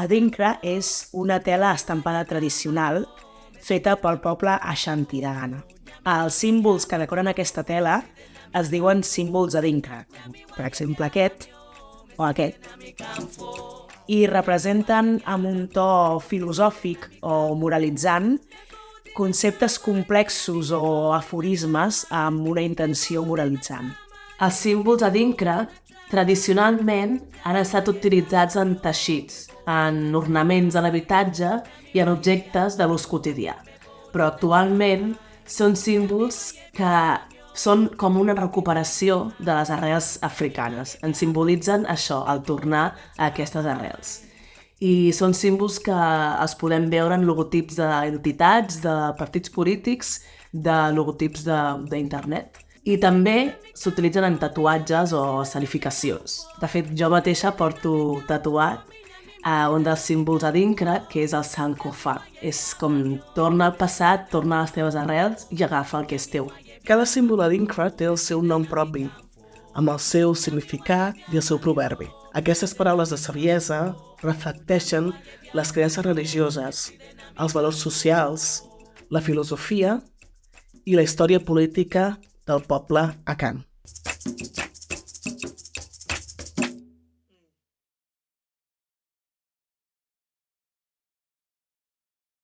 Adinkra és una tela estampada tradicional feta pel poble Ashanti de Ghana. Els símbols que decoren aquesta tela es diuen símbols Adinkra, per exemple aquest o aquest, i representen amb un to filosòfic o moralitzant conceptes complexos o aforismes amb una intenció moralitzant. Els símbols Adinkra tradicionalment han estat utilitzats en teixits, en ornaments de l'habitatge i en objectes de l'ús quotidià. Però actualment són símbols que són com una recuperació de les arrels africanes. Ens simbolitzen això, el tornar a aquestes arrels. I són símbols que els podem veure en logotips d'entitats, de partits polítics, de logotips d'internet. I també s'utilitzen en tatuatges o escenificacions. De fet, jo mateixa porto tatuat un dels símbols Adinkra, que és el Sankofa. És com torna al passat, torna a les teves arrels i agafa el que és teu. Cada símbol Adinkra té el seu nom propi, amb el seu significat i el seu proverbi. Aquestes paraules de saviesa reflecteixen les creences religioses, els valors socials, la filosofia i la història política del poble Akan.